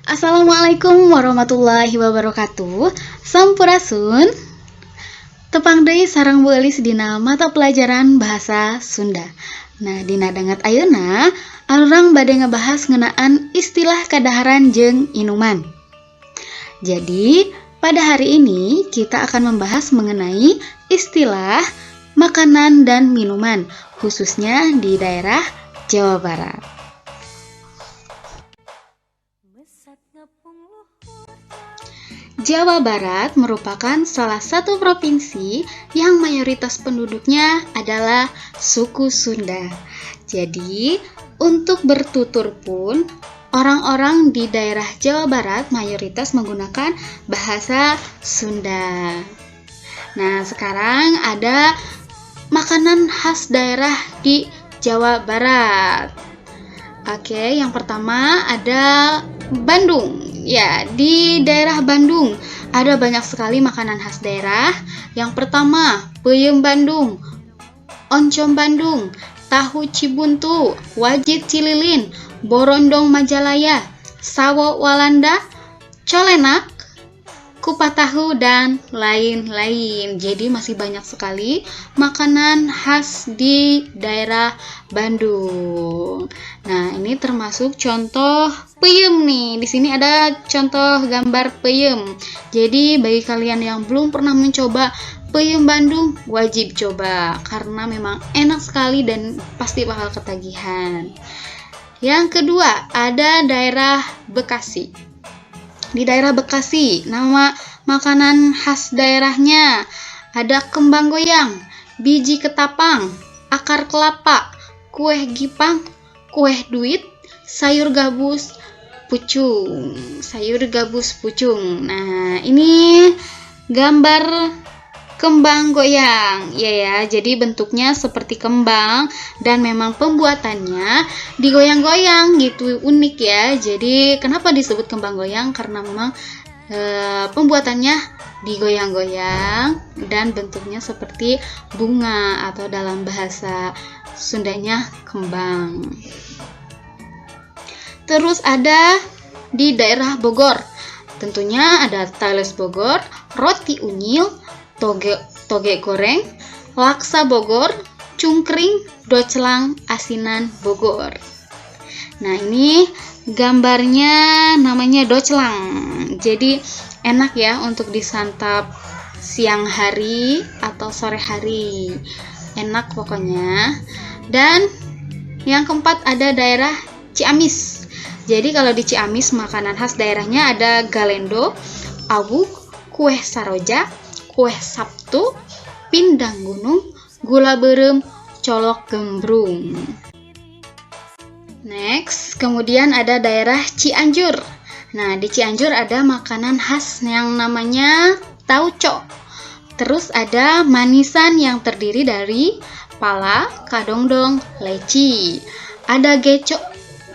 Assalamualaikum warahmatullahi wabarakatuh. Sampurasun. Tepang deui sareng beulis dina mata pelajaran bahasa Sunda. Nah, dina dangat ayeuna urang bade ngebahas ngeunaan istilah kadaharan jeung inuman. Jadi, pada hari ini kita akan membahas mengenai istilah makanan dan minuman, khususnya di daerah Jawa Barat. Jawa Barat merupakan salah satu provinsi yang mayoritas penduduknya adalah suku Sunda. Jadi, untuk bertutur pun, orang-orang di daerah Jawa Barat mayoritas menggunakan bahasa Sunda. Nah, sekarang ada makanan khas daerah di Jawa Barat. Oke, yang pertama ada Bandung. Ya, di daerah Bandung ada banyak sekali makanan khas daerah. Yang pertama, peuyeum Bandung, oncom Bandung, tahu Cibuntu, wajit Cililin, borondong Majalaya, sawo Walanda, colenak, kupat tahu, dan lain-lain. Jadi masih banyak sekali makanan khas di daerah Bandung. Nah, ini termasuk contoh peuyeum nih. Di sini ada contoh gambar peuyeum. Jadi bagi kalian yang belum pernah mencoba peuyeum Bandung, wajib coba karena memang enak sekali dan pasti bakal ketagihan. Yang kedua, ada daerah Bekasi. Di daerah Bekasi, nama makanan khas daerahnya ada kembang goyang, biji ketapang, akar kelapa, kue gipang, kue duit, sayur gabus pucung. Nah, ini gambar kembang goyang. Ya, jadi bentuknya seperti kembang dan memang pembuatannya digoyang-goyang gitu, unik ya. Jadi kenapa disebut kembang goyang? Karena memang pembuatannya digoyang-goyang dan bentuknya seperti bunga atau dalam bahasa Sundanya kembang. Terus ada di daerah Bogor. Tentunya ada talas Bogor, roti unyil, toge goreng, laksa Bogor, cungkring, docelang, asinan Bogor. Nah, ini gambarnya namanya docelang. Jadi enak ya untuk disantap siang hari atau sore hari. Enak pokoknya. Dan yang keempat ada daerah Ciamis. Jadi kalau di Ciamis makanan khas daerahnya ada galendo, awuk, kue saroja, kue sabtu, pindang gunung, gula berem, colok gembrung. Next, kemudian ada daerah Cianjur. Nah, di Cianjur ada makanan khas yang namanya tauco. Terus ada manisan yang terdiri dari pala, kadongdong, leci. Ada gecok.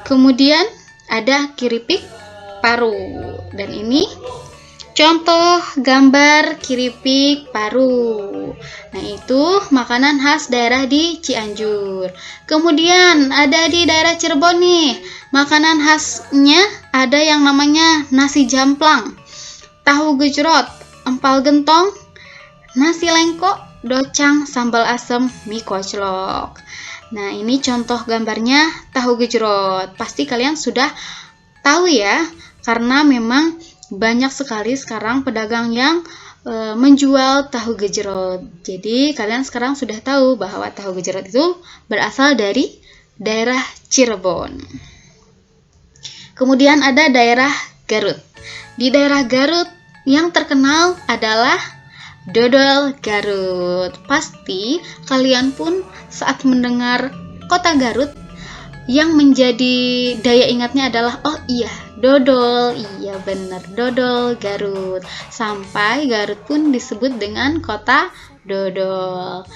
Kemudian ada kiripik paru. Dan ini contoh gambar kiripik paru. Nah, itu makanan khas daerah di Cianjur. Kemudian ada di daerah Cirebon nih. Makanan khasnya ada yang namanya nasi jamplang, tahu gejrot, empal gentong, nasi lengko, docang, sambal asem, mie koclok. Nah, ini contoh gambarnya tahu gejrot. Pasti kalian sudah tahu ya, karena memang banyak sekali sekarang pedagang yang menjual tahu gejrot. Jadi kalian sekarang sudah tahu bahwa tahu gejrot itu berasal dari daerah Cirebon. Kemudian ada daerah Garut. Di daerah Garut yang terkenal adalah dodol Garut. Pasti kalian pun saat mendengar kota Garut yang menjadi daya ingatnya adalah, oh iya, dodol. Iya benar, dodol Garut. Sampai Garut pun disebut dengan kota dodol.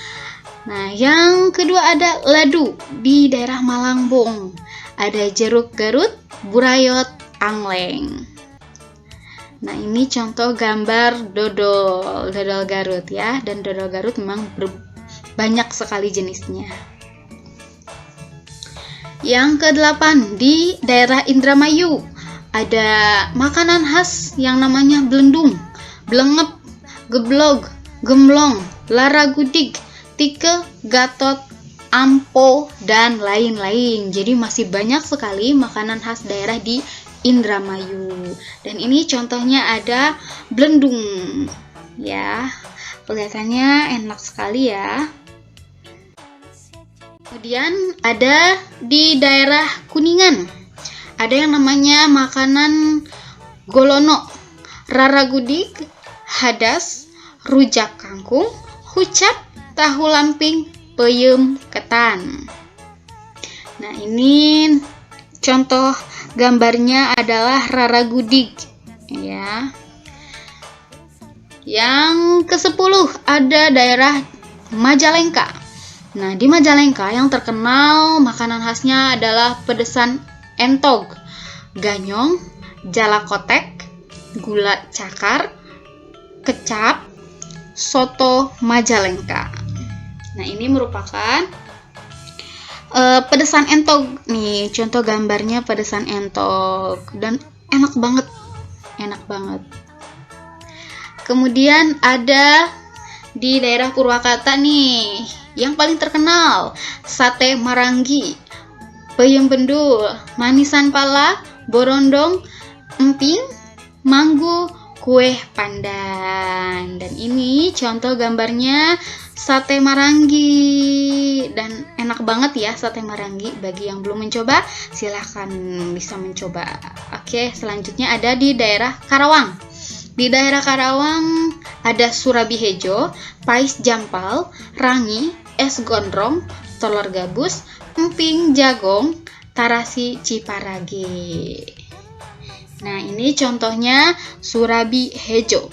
Nah, yang kedua ada ladu di daerah Malangbong. Ada jeruk Garut, burayot, angleng. Nah, ini contoh gambar dodol Garut ya. Dan dodol Garut memang banyak sekali jenisnya. Yang ke-8 di daerah Indramayu ada makanan khas yang namanya belendung, blengep, geblog, gemblong, laragudig, tike, gatot, ampo, dan lain-lain. Jadi masih banyak sekali makanan khas daerah di Indramayu. Dan ini contohnya ada belendung. Ya, kelihatannya enak sekali ya. Kemudian ada di daerah Kuningan, ada yang namanya makanan golono, raragudig, hadas, rujak kangkung, hucap, tahu lamping, peyem, ketan. Nah, ini contoh gambarnya adalah raragudig ya. Yang ke-10 ada daerah Majalengka. Nah, di Majalengka yang terkenal makanan khasnya adalah pedesan entog, ganyong, jalakotek, gula cakar, kecap, soto Majalengka. Nah, ini merupakan pedesan entog nih, contoh gambarnya pedesan entog dan enak banget. Kemudian ada di daerah Purwakarta nih, yang paling terkenal sate Marangi, peyem bendul, manisan pala, borondong, emping, manggu, kue pandan. Dan ini contoh gambarnya sate Marangi, dan enak banget ya sate Marangi. Bagi yang belum mencoba, silahkan bisa mencoba. Oke, selanjutnya ada di daerah Karawang. Di daerah Karawang ada surabi hejo, pais jampal, rangi, es gondrong, telur gabus, emping jagong, tarasi ciparage. Nah, ini contohnya surabi hejo.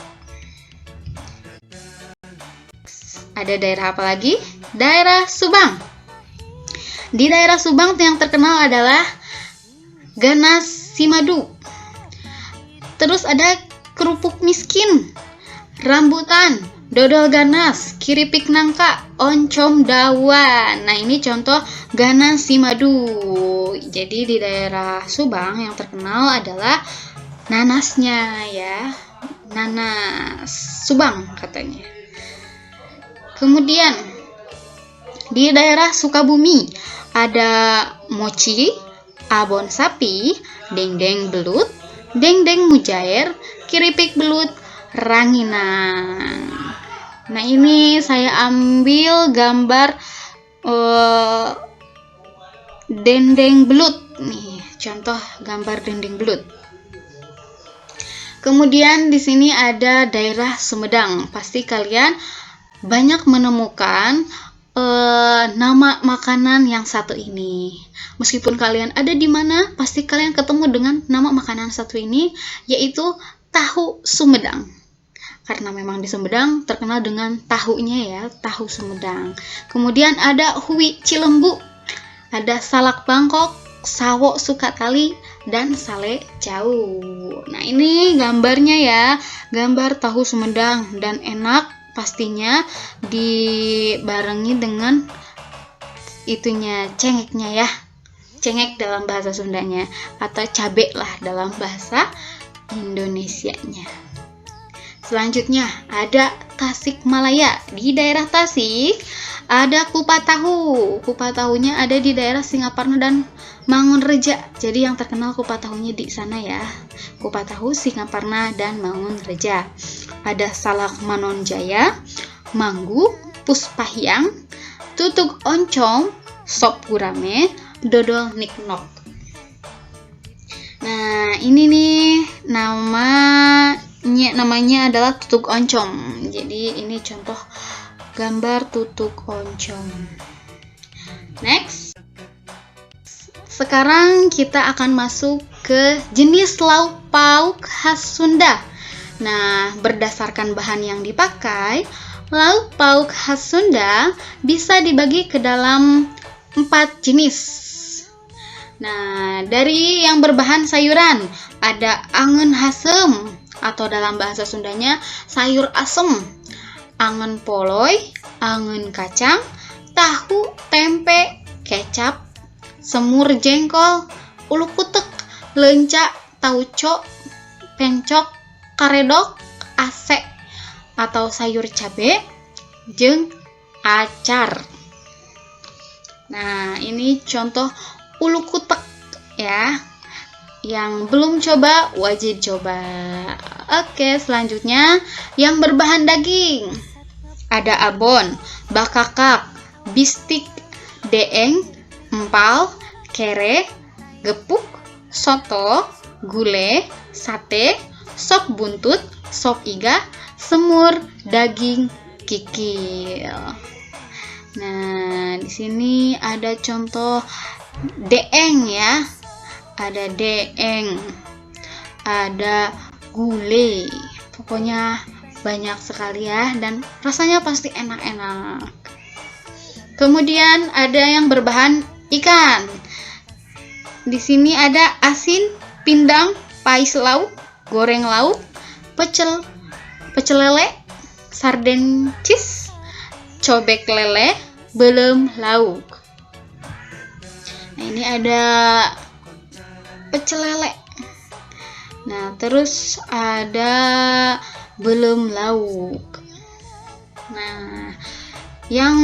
Ada daerah apa lagi? Daerah Subang. Di daerah Subang yang terkenal adalah ganas simadu. Terus ada kerupuk miskin, rambutan, dodol ganas, kiripik nangka, oncom dawan. Nah, ini contoh ganas simadu. Jadi di daerah Subang yang terkenal adalah nanasnya ya, nanas Subang katanya. Kemudian di daerah Sukabumi ada mochi, abon sapi, dendeng belut, dendeng mujair, keripik belut, ranginang. Nah, ini saya ambil gambar dendeng belut nih, contoh gambar dendeng belut. Kemudian di sini ada daerah Sumedang. Pasti kalian banyak menemukan nama makanan yang satu ini. Meskipun kalian ada di mana, pasti kalian ketemu dengan nama makanan satu ini, yaitu tahu Sumedang. Karena memang di Sumedang terkenal dengan tahunya ya, tahu Sumedang. Kemudian ada hui Cilembu, ada salak Bangkok, sawo Sukatali, dan sale jauh. Nah, ini gambarnya ya, gambar tahu Sumedang, dan enak pastinya dibarengi dengan itunya, cengeknya ya. Cengek dalam bahasa Sundanya, atau cabe lah dalam bahasa Indonesianya. Selanjutnya ada Tasikmalaya. Di daerah Tasik ada kupat tahu. Kupat tahunya ada di daerah Singaparna dan Mangunreja. Jadi yang terkenal kupat tahunya di sana ya. Kupat tahu Singaparna dan Mangunreja. Ada salak Manonjaya, manggu, puspahyang, tutug oncom, sop gurame, dodol niknok. Nah, ini nih namanya adalah tutug oncom. Jadi ini contoh gambar tutug oncom. Next. Sekarang kita akan masuk ke jenis lauk pauk khas Sunda. Nah, berdasarkan bahan yang dipakai, lauk pauk khas Sunda bisa dibagi ke dalam 4 jenis. Nah, dari yang berbahan sayuran, ada angen hasem, atau dalam bahasa Sundanya sayur asem, angen poloy, angen kacang, tahu, tempe, kecap, semur jengkol, ulu kutek, lenca, tauco, pencok, karedok, ase atau sayur cabe, jeung acar. Nah, ini contoh ulu kutek ya. Yang belum coba wajib coba. Oke, selanjutnya yang berbahan daging. Ada abon, bakakak, bistik, deeng, empal, kere, gepuk, soto, gulai, sate, sop buntut, sop iga, semur, daging, kikil. Nah, di sini ada contoh deeng ya. Ada deeng, ada gulai. Pokoknya banyak sekali ya, dan rasanya pasti enak-enak. Kemudian ada yang berbahan ikan. Di sini ada asin, pindang, pais lauk, goreng lauk, pecel lele, sarden cheese, cobek lele, belem lauk. Nah, ini ada pecel lele. Nah, terus ada belem lauk. Nah, yang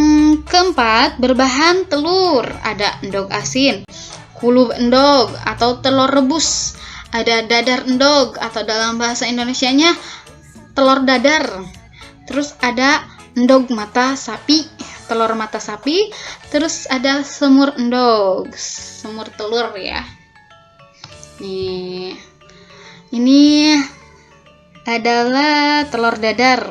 keempat berbahan telur. Ada endog asin, kulub endog atau telur rebus. Ada dadar endog atau dalam bahasa Indonesianya telur dadar. Terus ada endog mata sapi, telur mata sapi. Terus ada semur endog, semur telur ya. Nih, ini adalah telur dadar,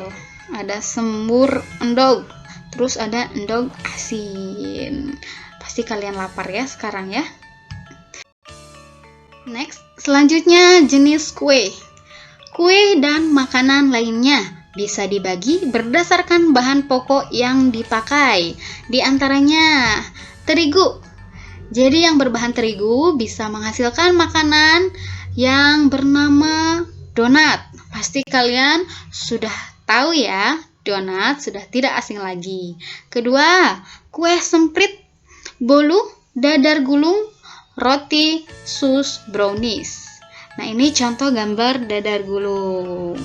ada semur endog, terus ada endog asin. Pasti kalian lapar ya sekarang ya. Next, selanjutnya jenis kue. Kue dan makanan lainnya bisa dibagi berdasarkan bahan pokok yang dipakai. Di antaranya terigu. Jadi yang berbahan terigu bisa menghasilkan makanan yang bernama donat. Pasti kalian sudah tahu ya, donat sudah tidak asing lagi. Kedua, kue semprit, bolu, dadar gulung, roti, sus, brownies. Nah, ini contoh gambar dadar gulung.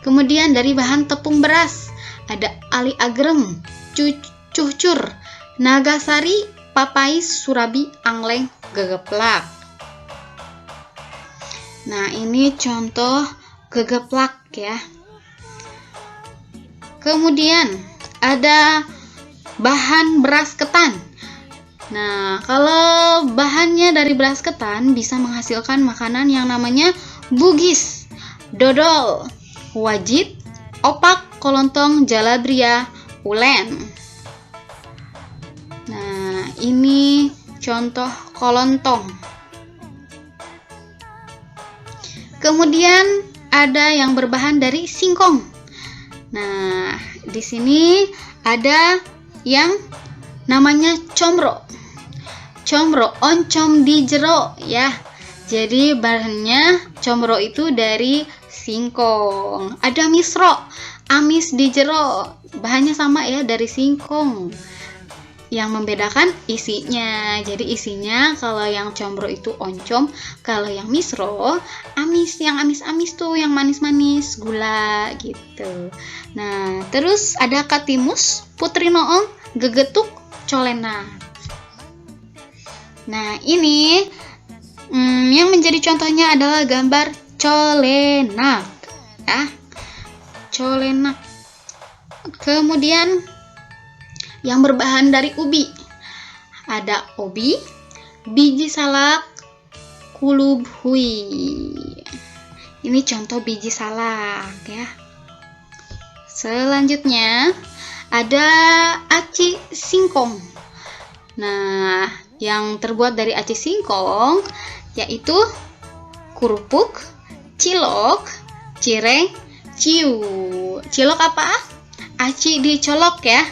Kemudian dari bahan tepung beras, ada ali agrem, cucur, nagasari, papais, surabi, angleng, gegeplak. Nah, ini contoh gegeplak ya. Kemudian ada bahan beras ketan. Nah, kalau bahannya dari beras ketan bisa menghasilkan makanan yang namanya bugis, dodol, wajit, opak, kolontong, jalabria, ulen. Nah, ini contoh kolontong. Kemudian ada yang berbahan dari singkong. Nah, di sini ada yang namanya comro. Comro, oncom di jero ya. Jadi bahannya comro itu dari singkong. Ada misro, amis di jero. Bahannya sama ya, dari singkong. Yang membedakan isinya. Jadi isinya kalau yang combro itu oncom, kalau yang misro amis, yang amis-amis tuh yang manis-manis, gula gitu. Nah, terus ada katimus, putri noong, gegetuk, colena. Nah, ini yang menjadi contohnya adalah gambar colenak ya. Colenak. Kemudian yang berbahan dari ubi, ada obi, biji salak, kulub hui. Ini contoh biji salak ya. Selanjutnya ada aci singkong. Nah, yang terbuat dari aci singkong yaitu kerupuk, cilok, cireng, ciu. Cilok apa? Aci dicolok ya.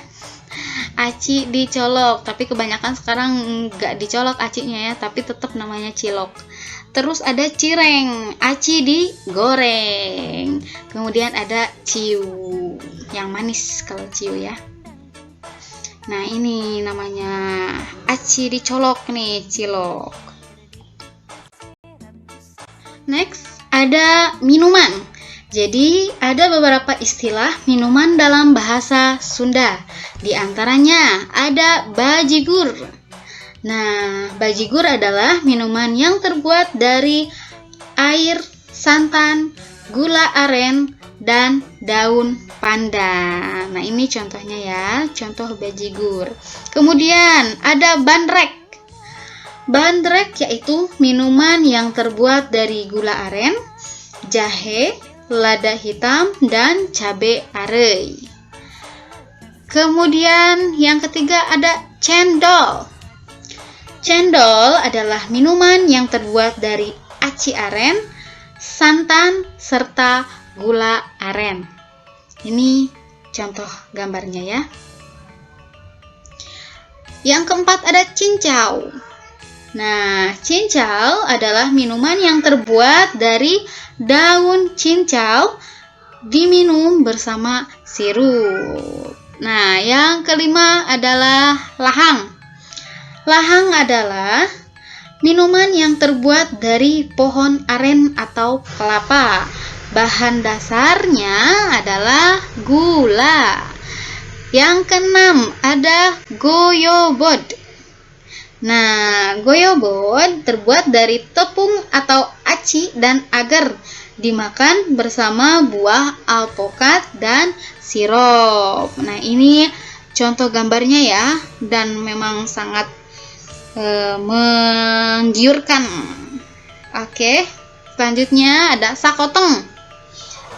Aci dicolok, tapi kebanyakan sekarang nggak dicolok acinya ya, tapi tetap namanya cilok. Terus ada cireng, aci digoreng. Kemudian ada ciu, yang manis kalau ciu ya. Nah, ini namanya aci dicolok nih, cilok. Next, ada minuman. Jadi, ada beberapa istilah minuman dalam bahasa Sunda. Di antaranya ada bajigur. Nah, bajigur adalah minuman yang terbuat dari air, santan, gula aren, dan daun pandan. Nah, ini contohnya ya, contoh bajigur. Kemudian ada bandrek. Bandrek yaitu minuman yang terbuat dari gula aren, jahe, lada hitam, dan cabai arei. Kemudian yang ketiga ada cendol. Cendol adalah minuman yang terbuat dari aci aren, santan, serta gula aren. Ini contoh gambarnya ya. Yang keempat ada cincau. Nah, cincau adalah minuman yang terbuat dari daun cincau diminum bersama sirup. Nah, yang kelima adalah lahang. Lahang adalah minuman yang terbuat dari pohon aren atau kelapa. Bahan dasarnya adalah gula. Yang keenam ada goyobot. Nah, goyobot terbuat dari tepung atau aci dan agar, dimakan bersama buah alpukat dan sirup. Nah, ini contoh gambarnya ya, dan memang sangat menggiurkan. Oke, selanjutnya ada sakoteng.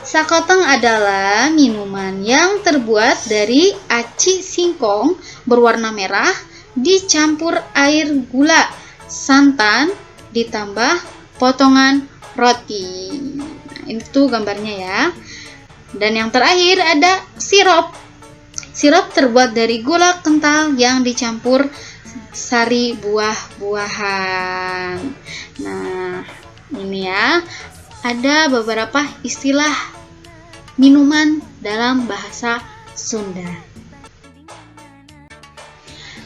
Sakoteng adalah minuman yang terbuat dari aci singkong berwarna merah dicampur air gula, santan, ditambah potongan roti. Nah, itu gambarnya ya. Dan yang terakhir ada sirup. Sirup terbuat dari gula kental yang dicampur sari buah-buahan. Nah, ini ya, ada beberapa istilah minuman dalam bahasa Sunda.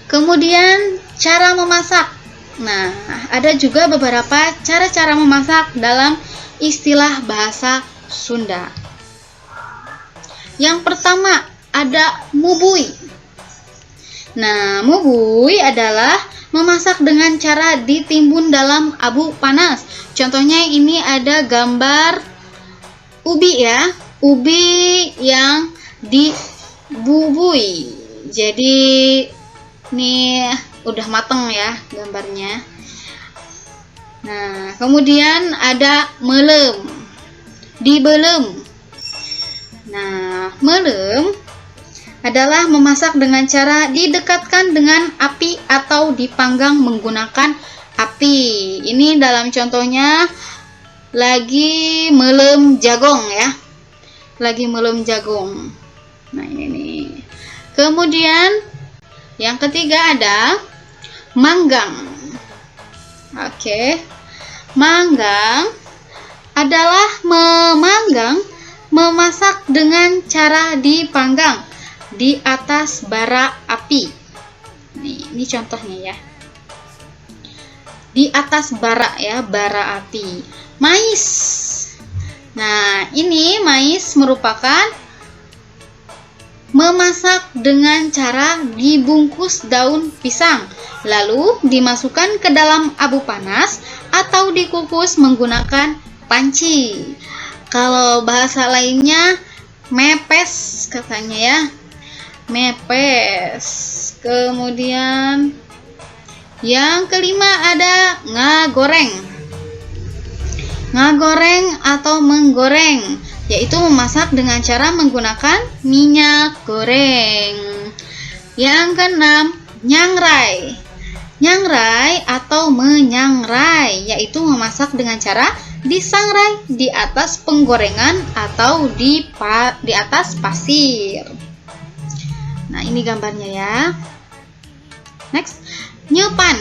Kemudian cara memasak. Nah, ada juga beberapa cara-cara memasak dalam istilah bahasa Sunda. Yang pertama ada mubui. Nah, mubui adalah memasak dengan cara ditimbun dalam abu panas. Contohnya ini ada gambar ubi ya, ubi yang dibubui. Jadi ini udah mateng ya gambarnya. Nah, kemudian ada melem, dibelem. Nah, melem adalah memasak dengan cara didekatkan dengan api atau dipanggang menggunakan api. Ini dalam contohnya lagi melem jagung ya. Lagi melem jagung. Nah, ini nih. Kemudian yang ketiga ada manggang. Oke. Manggang adalah memanggang, memasak dengan cara dipanggang di atas bara api. Ini contohnya ya. Di atas bara ya, bara api. Mais. Nah, ini mais merupakan memasak dengan cara dibungkus daun pisang, lalu dimasukkan ke dalam abu panas atau dikukus menggunakan panci. Kalau bahasa lainnya mepes katanya ya. Mepes. Kemudian yang kelima ada ngagoreng. Ngagoreng atau menggoreng, yaitu memasak dengan cara menggunakan minyak goreng. Yang keenam, nyangrai. Nyangrai atau menyangrai, yaitu memasak dengan cara disangrai di atas penggorengan atau di atas pasir. Nah, ini gambarnya ya. Next, nyepan.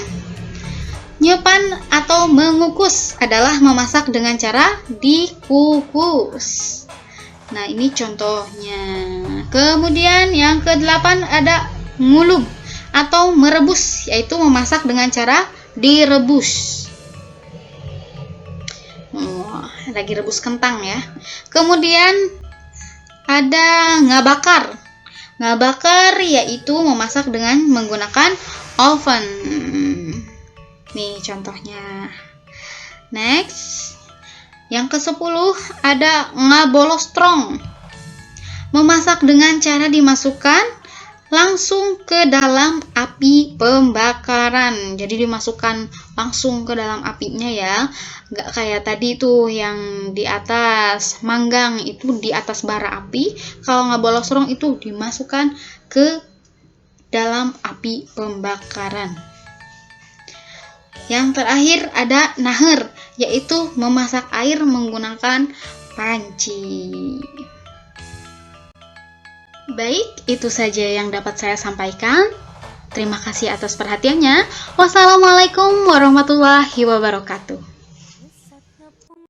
Nyepan atau mengukus adalah memasak dengan cara dikukus. Nah, ini contohnya. Kemudian yang ke-8 ada ngulub atau merebus, yaitu memasak dengan cara direbus. lagi rebus kentang ya. Kemudian ada ngabakar. Ngabakar yaitu memasak dengan menggunakan oven. Nih contohnya. Next, yang ke-10 ada ngabolostrong. Memasak dengan cara dimasukkan langsung ke dalam api pembakaran. Jadi dimasukkan langsung ke dalam apinya ya. Nggak kayak tadi tuh yang di atas manggang itu di atas bara api. Kalau ngabolostrong itu dimasukkan ke dalam api pembakaran. Yang terakhir ada naher, yaitu memasak air menggunakan panci. Baik, itu saja yang dapat saya sampaikan. Terima kasih atas perhatiannya. Wassalamualaikum warahmatullahi wabarakatuh.